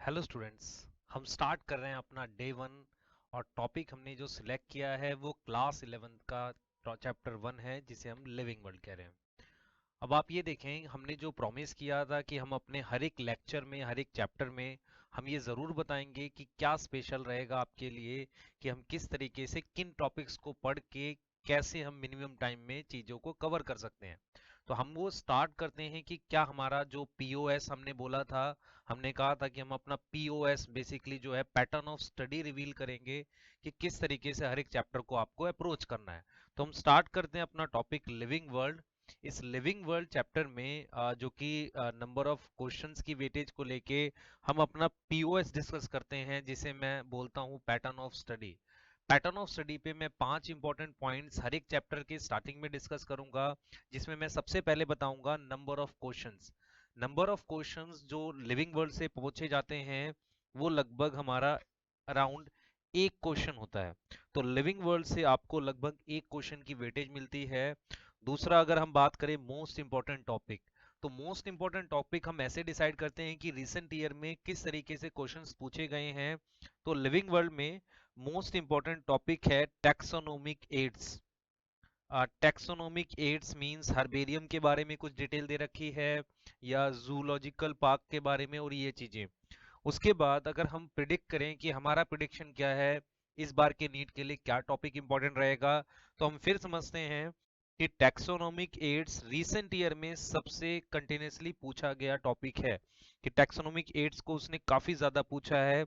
Hello students. हम start कर रहे हैं अपना डे वन। और टॉपिक हमने जो सिलेक्ट किया है वो क्लास 11 का चैप्टर वन है, जिसे हम लिविंग वर्ल्ड कह रहे हैं। अब आप ये देखें, हमने जो प्रॉमिस किया था कि हम अपने हर एक लेक्चर में, हर एक चैप्टर में हम ये ज़रूर बताएंगे कि क्या स्पेशल रहेगा आपके लिए, कि हम किस तरीके से किन टॉपिक्स को पढ़ के कैसे हम मिनिमम टाइम में चीज़ों को कवर कर सकते हैं। तो हम वो स्टार्ट करते हैं कि क्या हमारा जो पीओएस हमने बोला था, हमने कहा था कि हम अपना पीओएस बेसिकली जो है पैटर्न ऑफ स्टडी रिवील करेंगे कि किस तरीके से हर एक चैप्टर को आपको अप्रोच करना है। तो हम स्टार्ट करते हैं अपना टॉपिक लिविंग वर्ल्ड। इस लिविंग वर्ल्ड चैप्टर में जो कि नंबर ऑफ क्वेश्चंस की वेटेज को लेके हम अपना पीओएस डिस्कस करते हैं, जिसे मैं बोलता हूँ pattern of study. Pattern of study पे मैं 5 इंपॉर्टेंट पॉइंट्स हर एक चैप्टर के स्टार्टिंग में डिस्कस करूंगा, जिसमें मैं सबसे पहले बताऊंगा number of questions. Number of questions जो लिविंग वर्ल्ड से पूछे जाते हैं वो लगभग हमारा अराउंड एक क्वेश्चन होता है। तो लिविंग वर्ल्ड से आपको लगभग एक क्वेश्चन की वेटेज मिलती है। दूसरा, अगर हम बात करें मोस्ट इंपॉर्टेंट टॉपिक, तो मोस्ट इंपॉर्टेंट टॉपिक हम ऐसे डिसाइड करते हैं कि रिसेंट ईयर में किस तरीके से क्वेश्चंस पूछे गए हैं। तो लिविंग वर्ल्ड में मोस्ट इंपॉर्टेंट टॉपिक है taxonomic aids. Taxonomic aids means herbarium के बारे में कुछ डिटेल दे रखी है, या जूलॉजिकल पार्क के बारे में, और ये चीजें। उसके बाद अगर हम प्रिडिक्ट करें कि हमारा प्रिडिक्शन क्या है, इस बार के नीट के लिए क्या टॉपिक इंपॉर्टेंट रहेगा, तो हम फिर समझते हैं कि टैक्सोनोमिक एड्स रीसेंट ईयर में सबसे कंटिन्यूसली पूछा गया टॉपिक है, कि टैक्सोनोमिक एड्स को उसने काफी ज्यादा पूछा है।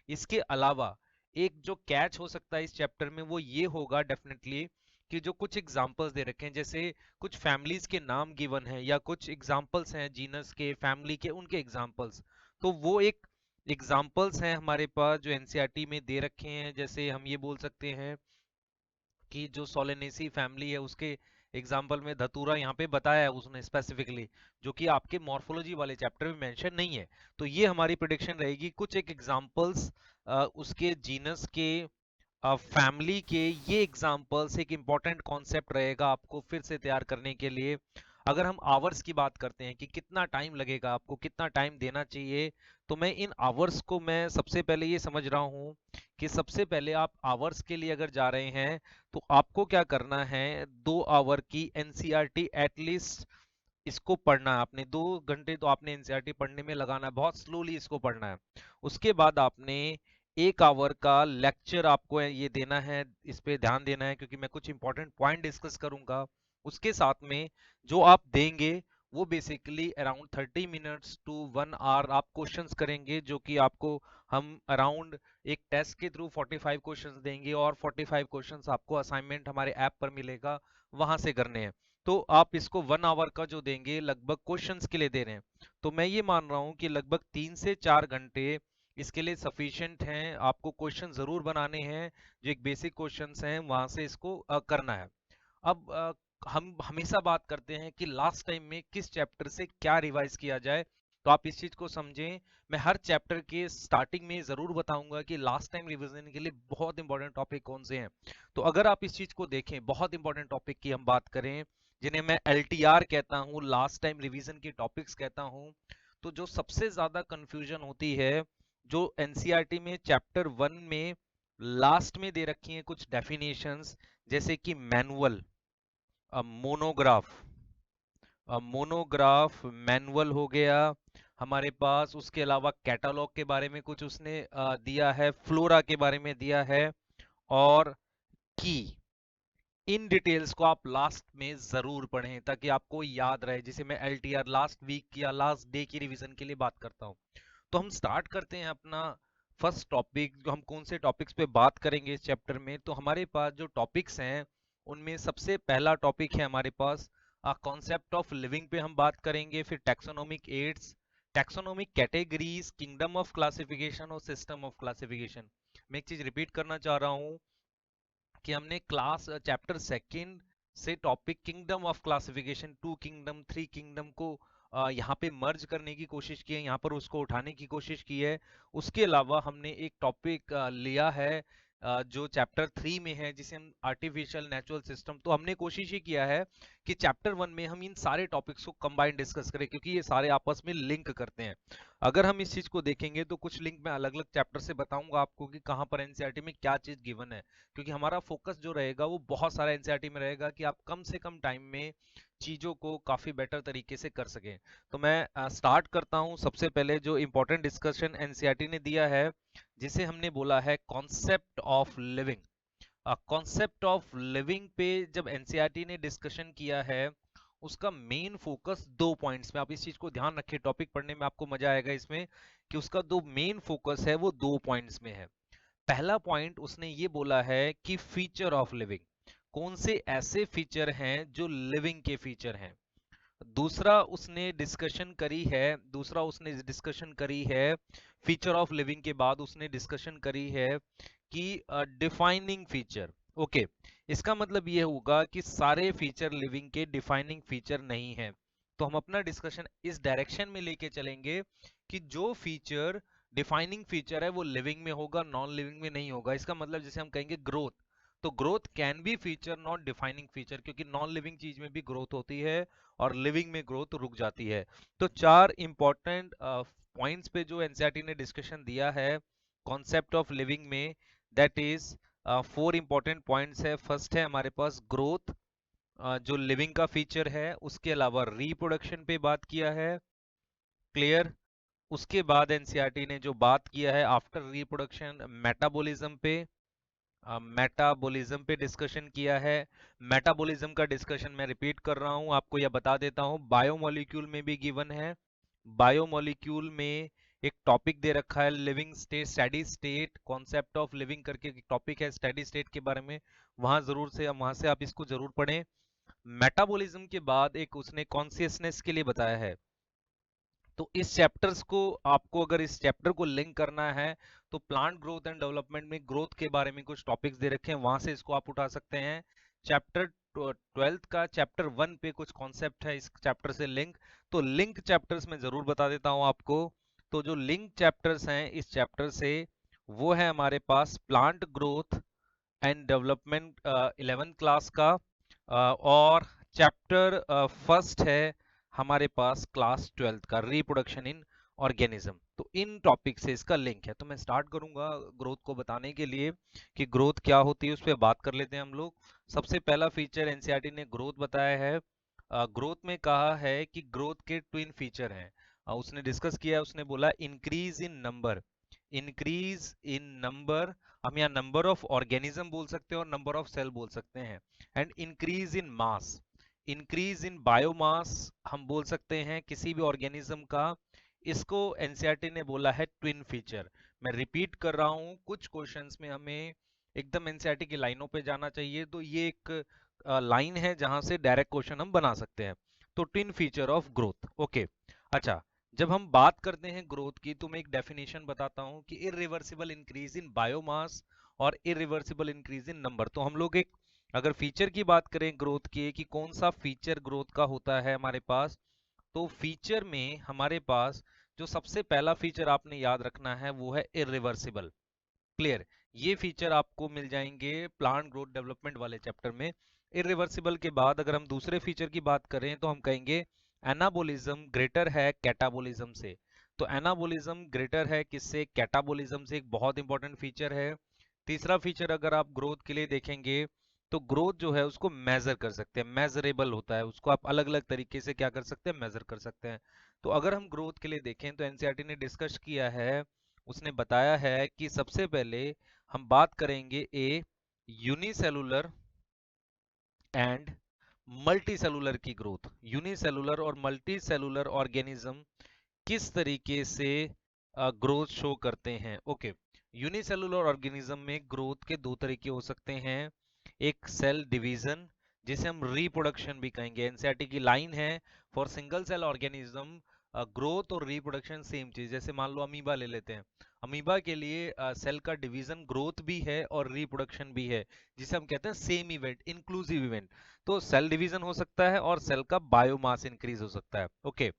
इसके अलावा एक जो कैच हो सकता है इस चैप्टर में वो ये होगा डेफिनेटली, कि जो कुछ एग्जांपल्स दे रखे हैं, जैसे कुछ फैमिलीज के नाम गिवन है या कुछ एग्जांपल्स हैं जीनस के, फैमिली के, उनके एग्जांपल्स। तो वो एक एग्जांपल्स हैं हमारे पास जो एनसीईआरटी में दे रखे हैं। जैसे हम ये बोल सकते हैं कि जो सोलेनेसी फैमिली है उसके एग्जाम्पल में धतूरा यहाँ पे बताया है उसने स्पेसिफिकली, जो कि आपके मॉर्फोलॉजी वाले चैप्टर में मेंशन नहीं है। तो ये हमारी प्रिडिक्शन रहेगी, कुछ एक एग्जाम्पल्स उसके जीनस के, फैमिली के, ये एग्जाम्पल्स एक इम्पॉर्टेंट कॉन्सेप्ट रहेगा आपको फिर से तैयार करने के लिए। अगर हम आवर्स की बात करते हैं कि कितना टाइम लगेगा, आपको कितना टाइम देना चाहिए, तो मैं इन आवर्स को मैं सबसे पहले ये समझ रहा हूँ कि सबसे पहले आप आवर्स के लिए अगर जा रहे हैं तो आपको क्या करना है, 2 आवर की एनसीईआरटी एटलीस्ट इसको पढ़ना है आपने। 2 घंटे तो आपने एनसीईआरटी पढ़ने में लगाना है, बहुत स्लोली इसको पढ़ना है। उसके बाद आपने 1 आवर का लेक्चर आपको ये देना है, इस पे ध्यान देना है, क्योंकि मैं कुछ इंपॉर्टेंट पॉइंट डिस्कस करूंगा। उसके साथ में जो आप देंगे वो basically around 30 minutes to 1 hour आप क्वेश्चंस करेंगे, जो कि आपको हम अराउंड एक टेस्ट के थ्रू 45 क्वेश्चंस देंगे, और 45 क्वेश्चंस आपको असाइनमेंट हमारे ऐप पर मिलेगा, वहां से करने हैं। तो आप इसको 1 आवर का जो देंगे लगभग क्वेश्चंस के लिए दे रहे हैं, तो मैं ये मान रहा हूँ कि लगभग 3 से 4 घंटे इसके लिए सफिशिएंट हैं। आपको क्वेश्चन जरूर बनाने हैं, जो एक बेसिक क्वेश्चंस हैं वहां से इसको करना है। अब हम हमेशा बात करते हैं कि लास्ट टाइम में किस चैप्टर से क्या रिवाइज किया जाए, तो आप इस चीज को समझें। मैं हर चैप्टर के स्टार्टिंग में जरूर बताऊंगा कि लास्ट टाइम रिवीजन के लिए बहुत इंपॉर्टेंट टॉपिक कौन से हैं। तो अगर आप इस चीज को देखें, बहुत इंपॉर्टेंट टॉपिक की हम बात करें, जिन्हें मैं एलटीआर कहता हूँ, लास्ट टाइम रिवीजन के टॉपिक्स कहता हूँ, तो जो सबसे ज्यादा कंफ्यूजन होती है, जो एनसीईआरटी में चैप्टर वन में लास्ट में दे रखी हैं कुछ डेफिनेशंस, जैसे कि मैनुअल, मोनोग्राफ, मोनोग्राफ मैनुअल हो गया हमारे पास। उसके अलावा कैटलॉग के बारे में कुछ उसने दिया है, फ्लोरा के बारे में दिया है, और की। इन डिटेल्स को आप लास्ट में जरूर पढ़ें ताकि आपको याद रहे, जिसे मैं एलटीआर लास्ट वीक या लास्ट डे की रिवीजन के लिए बात करता हूँ। तो हम स्टार्ट करते हैं अपना फर्स्ट टॉपिक, जो हम कौन से टॉपिक्स पे बात करेंगे इस चैप्टर में। तो हमारे पास जो टॉपिक्स हैं उनमें सबसे पहला टॉपिक है हमारे पास कॉन्सेप्ट ऑफ लिविंग पे हम बात करेंगे, फिर taxonomic aids, taxonomic categories, kingdom of classification और सिस्टम ऑफ क्लासिफिकेशन। मैं एक चीज रिपीट करना चाह रहा हूँ कि हमने क्लास चैप्टर सेकंड से topic kingdom of classification, 2 kingdom, 3 kingdom को यहाँ पे मर्ज करने की कोशिश की है, यहाँ पर उसको उठाने की कोशिश की है। उसके अलावा हमने एक टॉपिक लिया है जो चैप्टर 3 में है जिसे हम आर्टिफिशियल नेचुरल सिस्टम, तो हमने कोशिश ही किया है कि चैप्टर 1 में हम इन सारे टॉपिक्स को कंबाइन डिस्कस करें, क्योंकि ये सारे आपस में लिंक करते हैं। अगर हम इस चीज को देखेंगे तो कुछ लिंक मैं अलग अलग चैप्टर से बताऊंगा आपको कि कहाँ पर एनसीईआरटी में क्या चीज गिवन है, क्योंकि हमारा फोकस जो रहेगा वो बहुत सारा एनसीईआरटी में रहेगा कि आप कम से कम टाइम में चीजों को काफी बेटर तरीके से कर सकें। तो मैं स्टार्ट करता हूं। सबसे पहले जो इंपॉर्टेंट डिस्कशन एनसीईआरटी ने दिया है, जिसे हमने बोला है concept of living. Concept of living पे जब एनसीईआरटी ने डिस्कशन किया है, उसका मेन फोकस 2 पॉइंट्स में, आप इस चीज को ध्यान रखिए, टॉपिक पढ़ने में आपको मजा आएगा इसमें, कि उसका दो मेन फोकस है वो 2 पॉइंट्स में है। पहला पॉइंट उसने ये बोला है कि फीचर ऑफ लिविंग, कौन से ऐसे फीचर हैं जो लिविंग के फीचर हैं। दूसरा उसने डिस्कशन करी है फीचर ऑफ लिविंग के बाद उसने डिस्कशन करी है कि डिफाइनिंग फीचर। ओके, इसका मतलब ये होगा कि सारे फीचर लिविंग के डिफाइनिंग फीचर नहीं है। तो हम अपना डिस्कशन इस डायरेक्शन में लेके चलेंगे कि जो फीचर डिफाइनिंग फीचर है वो लिविंग में होगा, नॉन लिविंग में नहीं होगा। इसका मतलब जैसे हम कहेंगे ग्रोथ, तो growth can be feature not defining feature, क्योंकि नॉन लिविंग चीज में भी ग्रोथ होती है और लिविंग में ग्रोथ रुक जाती है। तो 4 इंपॉर्टेंट पॉइंट्स पे जो एनसीईआरटी ने डिस्कशन दिया है कॉन्सेप्ट ऑफ लिविंग में, दैट इज 4 इंपॉर्टेंट पॉइंट्स है। फर्स्ट है हमारे पास ग्रोथ, जो लिविंग का फीचर है। उसके अलावा रिप्रोडक्शन पे बात किया है, क्लियर। उसके बाद एनसीईआरटी ने जो बात किया है आफ्टर रिप्रोडक्शन मेटाबॉलिज्म पे, मेटाबॉलिज्म पे डिस्कशन किया है। मेटाबॉलिज्म का डिस्कशन मैं रिपीट कर रहा हूं, आपको यह बता देता हूं, बायोमोलिक्यूल में भी गिवन है। बायोमोलिक्यूल में एक टॉपिक दे रखा है living state, steady state, concept of living करके एक टॉपिक है स्टेडी स्टेट के बारे में, वहां से आप इसको जरूर पढ़ें। मेटाबॉलिज्म के बाद एक उसने कॉन्शियसनेस के लिए बताया है। तो इस चैप्टर्स को आपको, अगर इस चैप्टर को लिंक करना है तो प्लांट ग्रोथ एंड डेवलपमेंट में ग्रोथ के बारे में कुछ टॉपिक्स दे रखे हैं, वहां से इसको आप उठा सकते हैं। चैप्टर 12th का चैप्टर 1 पे कुछ कॉन्सेप्ट है इस चैप्टर से लिंक, तो लिंक चैप्टर्स में जरूर बता देता हूं आपको। तो जो लिंक चैप्टर्स हैं इस चैप्टर से वो है हमारे पास plant growth and development 11th class का, और चैप्टर फर्स्ट है हमारे पास क्लास 12th का रिप्रोडक्शन इन ऑर्गेनिज्म। तो इन टॉपिक से इसका लिंक है। तो मैं स्टार्ट करूंगा ग्रोथ को बताने के लिए कि ग्रोथ क्या होती है, उस पर बात कर लेते हैं हम लोग। सबसे पहला फीचर एनसीईआरटी ने ग्रोथ बताया है। ग्रोथ में कहा है कि ग्रोथ के ट्विन फीचर हैं, उसने डिस्कस किया। उसने बोला increase in number, increase in number, हम यहाँ नंबर ऑफ ऑर्गेनिज्म बोल सकते हैं और नंबर ऑफ सेल बोल सकते हैं, and increase in mass, increase in biomass हम बोल सकते हैं किसी भी ऑर्गेनिज्म का। इसको एनसीईआरटी ने बोला है ट्विन फीचर। मैं रिपीट कर रहा हूं, कुछ क्वेश्चंस में हमें एकदम एनसीईआरटी की लाइनों पे जाना चाहिए, तो ये एक लाइन है जहां से डायरेक्ट क्वेश्चन हम बना सकते हैं। तो twin feature of growth, okay. अच्छा, जब हम बात करते हैं ग्रोथ की तो मैं एक डेफिनेशन बताता हूं कि इरिवर्सिबल इंक्रीज इन बायोमास और इरिवर्सिबल इंक्रीज इन नंबर। तो हम लोग एक, अगर फीचर की बात करें ग्रोथ की कि कौन सा फीचर ग्रोथ का होता है हमारे पास, तो फीचर में हमारे पास जो सबसे पहला फीचर आपने याद रखना है वो है इरिवर्सिबल, क्लियर। ये फीचर आपको मिल जाएंगे प्लांट ग्रोथ डेवलपमेंट वाले चैप्टर में। इरिवर्सिबल के बाद अगर हम दूसरे फीचर की बात करें तो हम कहेंगे एनाबोलिज्म ग्रेटर है कैटाबोलिज्म से। तो एनाबोलिज्म ग्रेटर है किससे, कैटाबोलिज्म से, एक बहुत इंपॉर्टेंट फीचर है। तीसरा फीचर अगर आप ग्रोथ के लिए देखेंगे तो ग्रोथ जो है उसको मेजर कर सकते हैं, मेजरेबल होता है, उसको आप अलग अलग तरीके से क्या कर सकते हैं, मेजर कर सकते हैं। तो अगर हम ग्रोथ के लिए देखें तो एनसीईआरटी ने डिस्कस किया है, उसने बताया है कि सबसे पहले हम बात करेंगे ए यूनिसेलुलर एंड मल्टीसेलुलर की ग्रोथ। यूनिसेलुलर और मल्टीसेलुलर ऑर्गेनिज्म किस तरीके से ग्रोथ शो करते हैं। ओके, यूनिसेलुलर ऑर्गेनिज्म में ग्रोथ के 2 तरीके हो सकते हैं। एक सेल डिवीजन, जिसे हम रिप्रोडक्शन भी कहेंगे। एनसीईआरटी की लाइन है for single cell organism growth और रिप्रोडक्शन सेम चीज। जैसे मान लो अमीबा ले लेते हैं, अमीबा के लिए सेल का डिवीजन ग्रोथ भी है और रिप्रोडक्शन भी है, जिसे हम कहते हैं सेम इवेंट, इंक्लूसिव इवेंट। तो सेल डिवीजन हो सकता है और सेल का बायोमास इंक्रीज हो सकता है। ओके,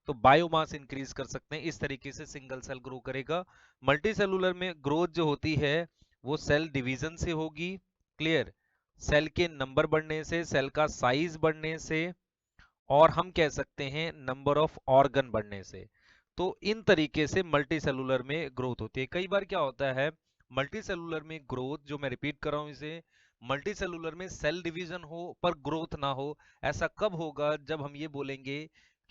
तो बायोमास इंक्रीज कर सकते हैं, इस तरीके से सिंगल सेल ग्रो करेगा। मल्टी सेलुलर में ग्रोथ जो होती है वो सेल डिवीजन से होगी। क्लियर? सेल के नंबर बढ़ने से, सेल का साइज बढ़ने से, और हम कह सकते हैं नंबर ऑफ ऑर्गन बढ़ने से। तो इन तरीके से मल्टी सेलुलर में ग्रोथ होती है। कई बार क्या होता है, मल्टी सेलुलर में ग्रोथ, जो मैं रिपीट कर रहा हूं इसे, मल्टी सेलुलर में सेल डिवीजन हो पर ग्रोथ ना हो। ऐसा कब होगा? जब हम ये बोलेंगे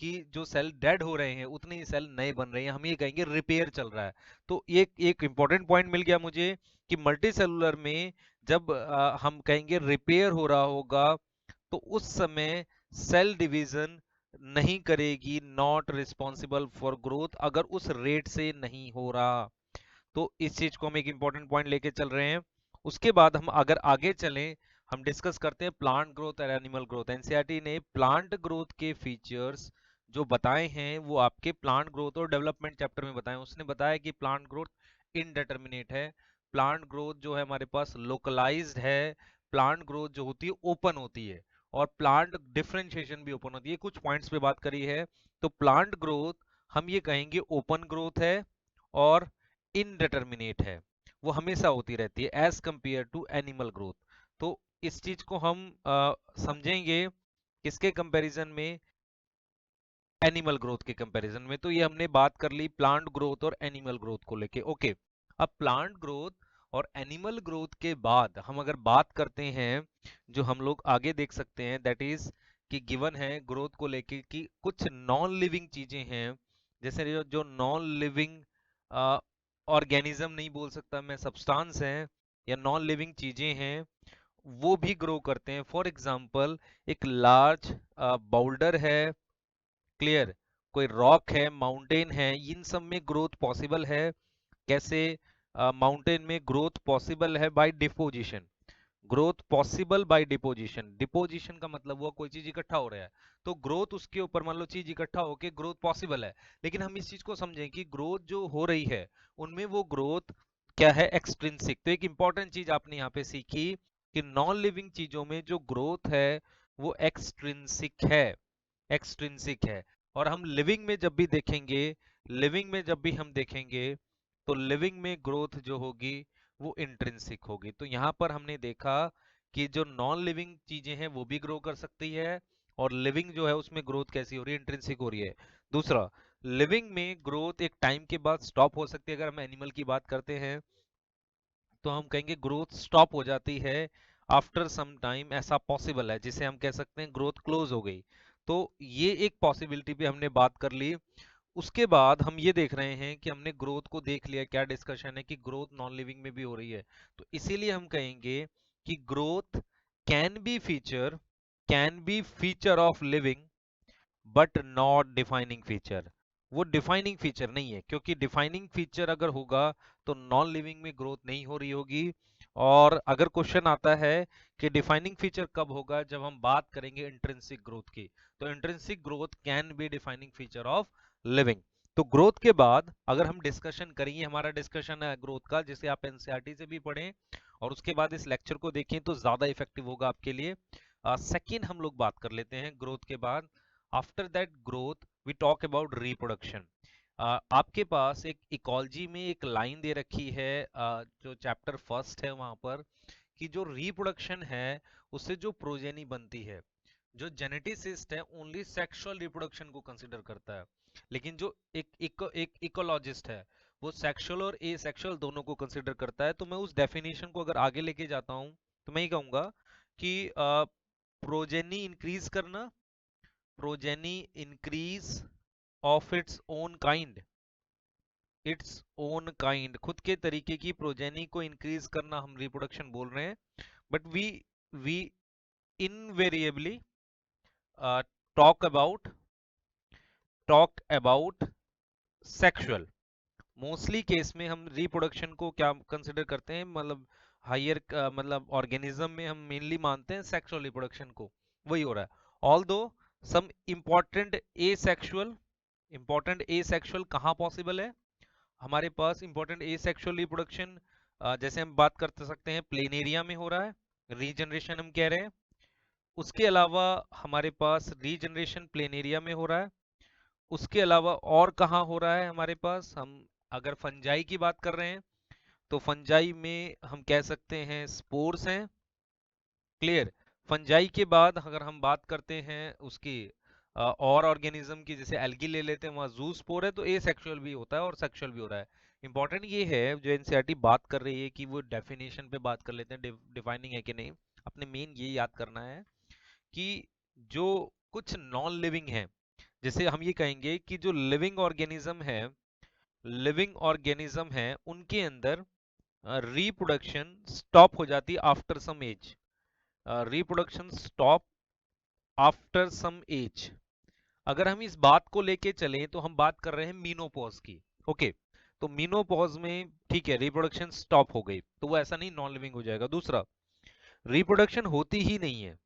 कि जो सेल डेड हो रहे हैं उतने ही सेल नए बन रहे हैं, हम ये कहेंगे रिपेयर चल रहा है। तो ये एक इंपॉर्टेंट पॉइंट मिल गया मुझे कि मल्टी सेलुलर में जब हम कहेंगे रिपेयर हो रहा होगा, तो उस समय सेल डिवीजन नहीं करेगी, नॉट रिस्पॉन्सिबल फॉर ग्रोथ, अगर उस रेट से नहीं हो रहा। तो इस चीज को हम एक इंपॉर्टेंट पॉइंट लेके चल रहे हैं। उसके बाद हम अगर आगे चलें, हम डिस्कस करते हैं प्लांट ग्रोथ और एनिमल ग्रोथ। एनसीईआरटी ने प्लांट ग्रोथ के फीचर्स जो बताए हैं वो आपके प्लांट ग्रोथ और डेवलपमेंट चैप्टर में बताए। उसने बताया कि प्लांट ग्रोथ इनडेटर्मिनेट है, प्लांट ग्रोथ जो है हमारे पास लोकलाइज्ड है, प्लांट ग्रोथ जो होती है ओपन होती है, और प्लांट डिफरेंशिएशन भी ओपन होती है। कुछ पॉइंट्स पे बात करी है। तो प्लांट ग्रोथ हम ये कहेंगे ओपन ग्रोथ है और इनडिटर्मिनेट है, वो हमेशा होती रहती है as compare to animal growth. तो इस चीज को हम समझेंगे किसके कंपैरिजन में? एनिमल ग्रोथ के कंपैरिजन में। तो ये हमने बात कर ली प्लांट ग्रोथ और एनिमल ग्रोथ को लेके। ओके, अब प्लांट ग्रोथ और एनिमल ग्रोथ के बाद हम अगर बात करते हैं, जो हम लोग आगे देख सकते हैं, दैट इज कि गिवन है ग्रोथ को लेके कि कुछ नॉन लिविंग चीजें हैं, जैसे जो नॉन लिविंग ऑर्गेनिज्म नहीं बोल सकता मैं, सब्सटेंस हैं या नॉन लिविंग चीजें हैं, वो भी ग्रो करते हैं। फॉर एग्जांपल एक लार्ज बाउल्डर है, क्लियर, कोई रॉक है, माउंटेन है, इन सब में ग्रोथ पॉसिबल है। कैसे? माउंटेन में ग्रोथ पॉसिबल है by deposition. Growth possible by deposition, deposition का मतलब हुआ कोई चीज इकट्ठा हो रहा है, तो ग्रोथ उसके ऊपर, मान लो चीज इकट्ठा होके ग्रोथ पॉसिबल है। लेकिन हम इस चीज को समझें कि ग्रोथ जो हो रही है उनमें वो ग्रोथ क्या है? एक्सट्रिंसिक। तो एक इंपॉर्टेंट चीज आपने यहाँ पे सीखी कि नॉन लिविंग चीजों में जो ग्रोथ है वो एक्सट्रिंसिक है, एक्सट्रिंसिक है। और हम लिविंग में जब भी देखेंगे, लिविंग में जब भी हम देखेंगे, तो लिविंग में ग्रोथ जो होगी वो इंट्रिंसिक होगी। तो यहाँ पर हमने देखा कि जो नॉन लिविंग चीजें हैं वो भी ग्रो कर सकती है, और लिविंग जो है उसमें ग्रोथ कैसी हो रही है? इंट्रिंसिक हो रही है। दूसरा, लिविंग में ग्रोथ एक टाइम के बाद स्टॉप हो सकती है। अगर हम एनिमल की बात करते हैं तो हम कहेंगे ग्रोथ स्टॉप हो जाती है आफ्टर सम टाइम, ऐसा पॉसिबल है, जिसे हम कह सकते हैं ग्रोथ क्लोज हो गई। तो ये एक पॉसिबिलिटी पे हमने बात कर ली। उसके बाद हम ये देख रहे हैं कि हमने ग्रोथ को देख लिया, क्या डिस्कशन है कि ग्रोथ नॉन लिविंग में भी हो रही है। तो इसीलिए हम कहेंगे कि growth can be feature, can be feature of living but not defining feature. वो डिफाइनिंग फीचर नहीं है, क्योंकि डिफाइनिंग फीचर अगर होगा तो नॉन लिविंग में ग्रोथ नहीं हो रही होगी। और अगर क्वेश्चन आता है कि डिफाइनिंग फीचर कब होगा, जब हम बात करेंगे इंट्रिंसिक ग्रोथ की, तो intrinsic growth can be defining feature of living. तो ग्रोथ के बाद अगर हम डिस्कशन करेंगे, हमारा डिस्कशन है ग्रोथ का, जिसे आप एनसीईआरटी से भी पढ़ें और उसके बाद इस लेक्चर को देखें तो ज्यादा इफेक्टिव होगा आपके लिए। सेकंड हम लोग बात कर लेते हैं ग्रोथ के बाद। After that growth we talk about reproduction. आपके पास एक इकोलॉजी में एक लाइन दे रखी है, जो चैप्टर फर्स्ट है वहां पर, कि जो रिप्रोडक्शन है उससे जो प्रोजेनी बनती है, जो जेनेटिसिस्ट है ओनली सेक्सुअल रिप्रोडक्शन को कंसीडर करता है, लेकिन जो एक इकोलॉजिस्ट है वो सेक्सुअल और एसेक्सुअल दोनों को कंसीडर करता है। तो मैं उस डेफिनेशन को अगर आगे लेके जाता हूं तो मैं ये कहूंगा कि प्रोजेनी इंक्रीज करना, progeny increase of its own kind, its own kind, खुद के तरीके की प्रोजेनी को इंक्रीज करना हम रिप्रोडक्शन बोल रहे हैं। But we invariably talk about talk about sexual. Mostly case में हम रिप्रोडक्शन को क्या कंसिडर करते हैं, मतलब हायर मतलब ऑर्गेनिज्म में हम मेनली मानते हैं सेक्सुअल रिप्रोडक्शन को, वही हो रहा है। Although some important asexual, important asexual कहाँ पॉसिबल है हमारे पास? इंपॉर्टेंट एसेक्सुअल रिप्रोडक्शन जैसे हम बात कर सकते हैं प्लेन एरिया में हो रहा है, रीजनरेशन हम कह रहे हैं। उसके अलावा हमारे पास रीजनरेशन प्लेन एरिया में हो रहा है। उसके अलावा और कहाँ हो रहा है हमारे पास? हम अगर फंजाई की बात कर रहे हैं तो फंजाई में हम कह सकते हैं स्पोर्स हैं। क्लियर। फंजाई के बाद अगर हम बात करते हैं उसकी और ऑर्गेनिज्म की, जैसे एल्गी ले लेते हैं, वहाँ जू स्पोर है, तो ए सेक्सुअल भी होता है और सेक्सुअल भी हो रहा है। इंपॉर्टेंट ये है जो एनसीईआरटी बात कर रही है कि वो डेफिनेशन पे बात कर लेते हैं, डिफाइनिंग है कि नहीं। अपने मेन ये याद करना है कि जो कुछ नॉन लिविंग है, जैसे हम ये कहेंगे कि जो लिविंग ऑर्गेनिज्म है उनके अंदर रिप्रोडक्शन स्टॉप हो जाती है after some age. Reproduction stop after some age. अगर हम इस बात को लेके चलें तो हम बात कर रहे हैं मीनोपॉज की। ओके, तो मीनोपॉज में ठीक है रिप्रोडक्शन स्टॉप हो गई, तो वो ऐसा नहीं नॉन लिविंग हो जाएगा। दूसरा, रिप्रोडक्शन होती ही नहीं है,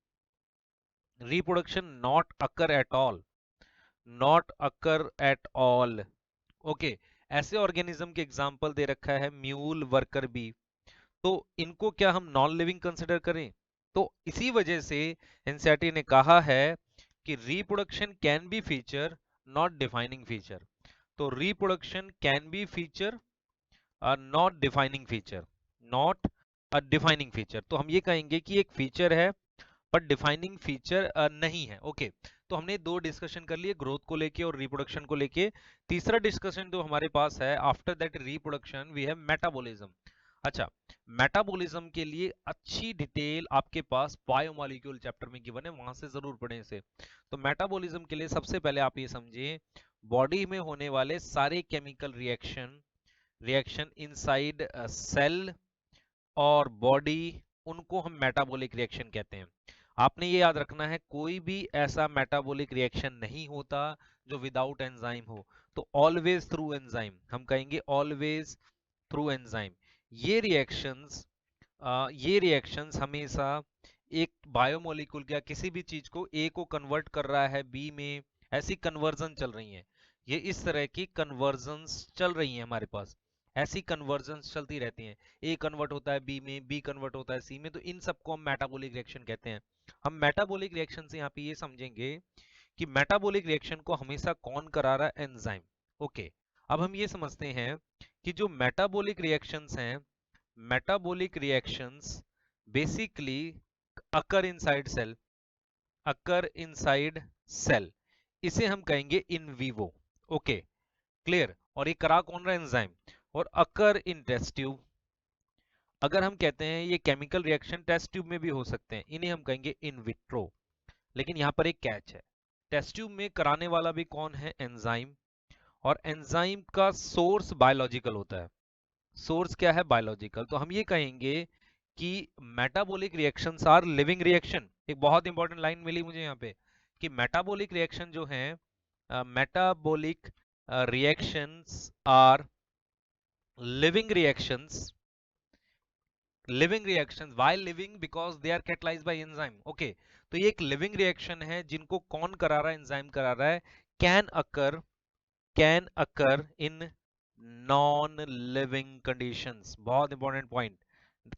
reproduction not occur at all, not occur at all. Okay, ऐसे ऑर्गेनिज्म के एग्जांपल दे रखा है म्यूल, वर्कर बी, तो इनको क्या हम नॉन लिविंग कंसिडर करें? तो इसी वजह से एनसीईआरटी ने कहा है कि reproduction can be feature not defining feature. तो reproduction can be feature not defining feature, not a defining feature. तो हम ये कहेंगे कि एक फीचर है पर डिफाइनिंग फीचर नहीं है। ओके, तो हमने दो डिस्कशन कर लिए, ग्रोथ को लेके और रिप्रोडक्शन को लेके। तीसरा डिस्कशन जो हमारे पास है after that reproduction we have metabolism. अच्छा, मेटाबॉलिज्म के लिए अच्छी डिटेल आपके पास बायोमोलिक्यूल चैप्टर में गिवन है, वहां से जरूर पढ़ें इसे। तो मेटाबॉलिज्म के लिए सबसे पहले आप ये समझिए, बॉडी में होने वाले सारे केमिकल रिएक्शन इनसाइड सेल और बॉडी, उनको हम मेटाबॉलिक रिएक्शन कहते हैं। आपने ये याद रखना है, कोई भी ऐसा मेटाबॉलिक रिएक्शन नहीं होता जो विदाउट एंजाइम हो। तो ऑलवेज थ्रू एंजाइम, हम कहेंगे ऑलवेज थ्रू एंजाइम। ये रिएक्शंस हमेशा एक बायोमोलिक्यूल या किसी भी चीज को ए को कन्वर्ट कर रहा है बी में, ऐसी कन्वर्जन चल रही है। ये इस तरह की कन्वर्जन्स चल रही हैं हमारे पास, ऐसी कन्वर्जन्स चलती रहती हैं। ए कन्वर्ट होता है बी में, बी कन्वर्ट होता है सी में, तो इन सबको हम मेटाबॉलिक रिएक्शन कहते हैं। हम मेटाबॉलिक रिएक्शन से यहाँ पे ये समझेंगे कि मेटाबॉलिक रिएक्शन को हमेशा कौन करा रहा है? एंजाइम। ओके, अब हम ये समझते हैं कि जो मेटाबॉलिक रिएक्शंस हैं, मेटाबॉलिक रिएक्शंस बेसिकली अकर इनसाइड सेल, अकर इनसाइड सेल, इसे हम कहेंगे इन विवो। Okay, clear. और ये करा कौन रहा है? एंजाइम। और अकर इन टेस्ट ट्यूब, अगर हम कहते हैं ये केमिकल रिएक्शन टेस्ट ट्यूब में भी हो सकते हैं, इन्हें हम कहेंगे इन विट्रो। लेकिन यहाँ पर एक कैच है, टेस्ट ट्यूब में कराने वाला भी कौन है? एंजाइम। और एंजाइम का सोर्स बायोलॉजिकल होता है। सोर्स क्या है? बायोलॉजिकल। तो हम ये कहेंगे कि metabolic reactions are living reaction. एक बहुत इंपॉर्टेंट लाइन मिली मुझे यहाँ पे कि मेटाबॉलिक रिएक्शन जो है, metabolic reactions are living reactions, living reactions, why living? Because they are catalysed by enzyme. Okay, तो ये एक लिविंग रिएक्शन है जिनको कौन करा रहा है? एंजाइम करा रहा है। Can occur in non living conditions, बहुत important point,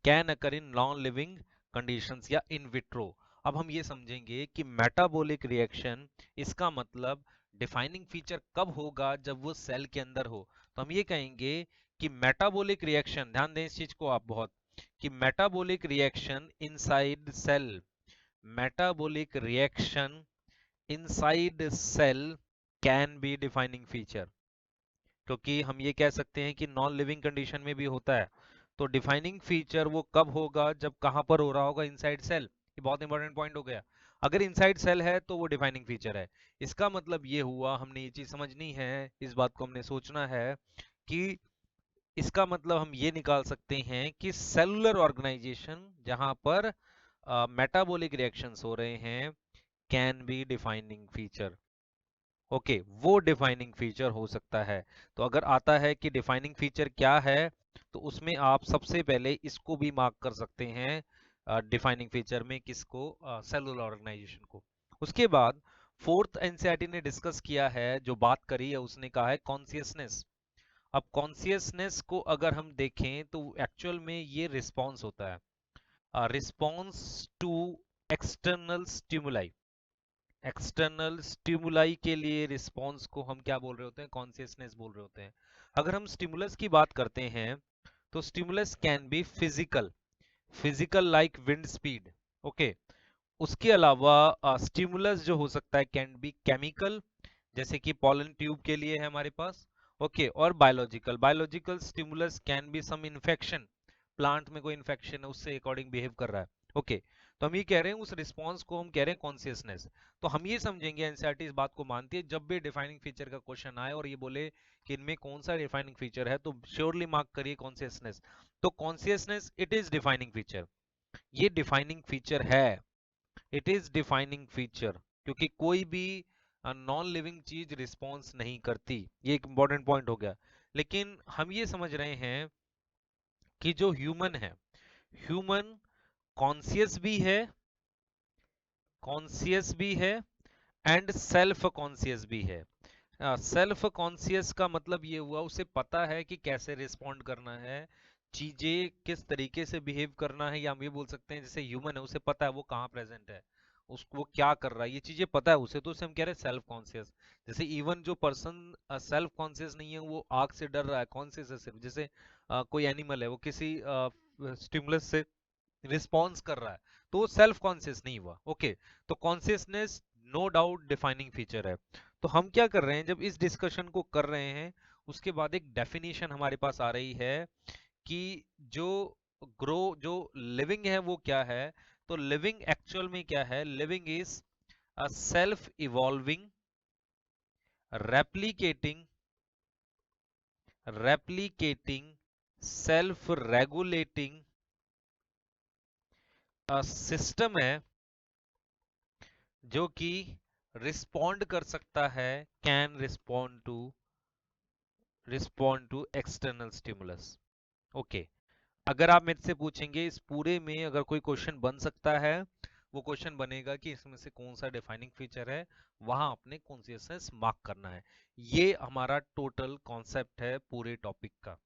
can occur in non living conditions या इन विट्रो। अब हम ये समझेंगे कि मेटाबॉलिक रिएक्शन, इसका मतलब डिफाइनिंग फीचर कब होगा? जब वो सेल के अंदर हो। तो हम ये कहेंगे कि मेटाबॉलिक रिएक्शन, ध्यान दें इस चीज को आप बहुत, कि metabolic reaction inside cell, metabolic reaction inside cell can be defining feature. क्योंकि हम ये कह सकते हैं कि नॉन लिविंग कंडीशन में भी होता है। तो डिफाइनिंग फीचर वो कब होगा? जब कहां पर हो रहा होगा? Inside cell. ये बहुत इंपॉर्टेंट पॉइंट हो गया। अगर इनसाइड सेल है तो वो डिफाइनिंग फीचर है। इसका मतलब ये हुआ, हमने ये चीज समझनी है, इस बात को हमने सोचना है कि इसका मतलब हम ये निकाल सकते हैं कि सेलुलर ऑर्गेनाइजेशन जहां पर मेटाबॉलिक रिएक्शंस हो रहे हैं can be defining feature. Okay, वो डिफाइनिंग फीचर हो सकता है। तो अगर आता है कि डिफाइनिंग फीचर क्या है, तो उसमें आप सबसे पहले इसको भी मार्क कर सकते हैं डिफाइनिंग फीचर में, किसको? सेलुलर ऑर्गेनाइजेशन को। उसके बाद फोर्थ एनसीईआरटी ने डिस्कस किया है, जो बात करी है, उसने कहा है कॉन्सियसनेस। अब कॉन्सियसनेस को अगर हम देखें तो एक्चुअल में ये रिस्पॉन्स होता है, response to external stimuli. External stimuli के लिए रिस्पॉन्स को हम क्या बोल रहे होते हैं? कॉन्सियसनेस बोल रहे होते हैं। अगर हम स्टिमुलस की बात करते हैं तो stimulus can B physical, physical like wind speed, okay. उसके अलावा स्टिमुलस जो हो सकता है कैन बी केमिकल, जैसे कि पॉलन ट्यूब के लिए है हमारे पास, ओके। और biological, biological stimulus can be some infection, plant में कोई इन्फेक्शन है उससे अकॉर्डिंग बिहेव कर रहा है, ओके। तो हम ये कह रहे हैं उस रिस्पॉन्स को हम कह रहे हैं कॉन्सियसनेस। तो हम ये समझेंगे, एनसीईआरटी इस बात को मानती है, जब भी डिफाइनिंग फीचर का क्वेश्चन आए और ये बोले कि इनमें कौन सा डिफाइनिंग फीचर है, तो श्योरली मार्क करिए कॉन्सियसनेस। तो consciousness it is defining feature, ये डिफाइनिंग फीचर है, इट इज डिफाइनिंग फीचर, क्योंकि कोई भी नॉन लिविंग चीज रिस्पॉन्स नहीं करती, ये एक इंपॉर्टेंट पॉइंट हो गया। लेकिन हम ये समझ रहे हैं कि जो ह्यूमन है, ह्यूमन कॉन्शियस भी है, कॉन्शियस भी है एंड सेल्फ कॉन्शियस भी है। सेल्फ कॉन्शियस का मतलब ये हुआ उसे पता है कि कैसे रिस्पॉन्ड करना है, चीजें किस तरीके से बिहेव करना है, या हम ये बोल सकते हैं जैसे ह्यूमन है उसे पता है वो कहाँ प्रेजेंट है, उसको वो क्या कर रहा है, ये चीजें पता है उसे, तो उसे हम कह रहे हैं सेल्फ कॉन्शियस। जैसे इवन जो पर्सन सेल्फ कॉन्शियस नहीं है वो आग से डर रहा है, कॉन्शियस है सिर्फ, जैसे कोई एनिमल है वो किसी स्टिमुलस से रिस्पॉन्स कर रहा है, तो वो सेल्फ कॉन्शियस नहीं हुआ, ओके। तो consciousness no doubt defining feature है। तो हम क्या कर रहे हैं, जब इस डिस्कशन को कर रहे हैं उसके बाद एक डेफिनेशन हमारे पास आ रही है कि जो जो लिविंग है वो क्या है। तो लिविंग एक्चुअल में क्या है, living is a self evolving, replicating, replicating, self regulating system है जो कि रिस्पॉन्ड कर सकता है, can respond to external stimulus, okay. अगर आप मेरे से पूछेंगे इस पूरे में अगर कोई क्वेश्चन बन सकता है, वो क्वेश्चन बनेगा कि इसमें से कौन सा डिफाइनिंग फीचर है, वहां आपने कॉन्शियसनेस मार्क करना है। ये हमारा टोटल कॉन्सेप्ट है पूरे टॉपिक का।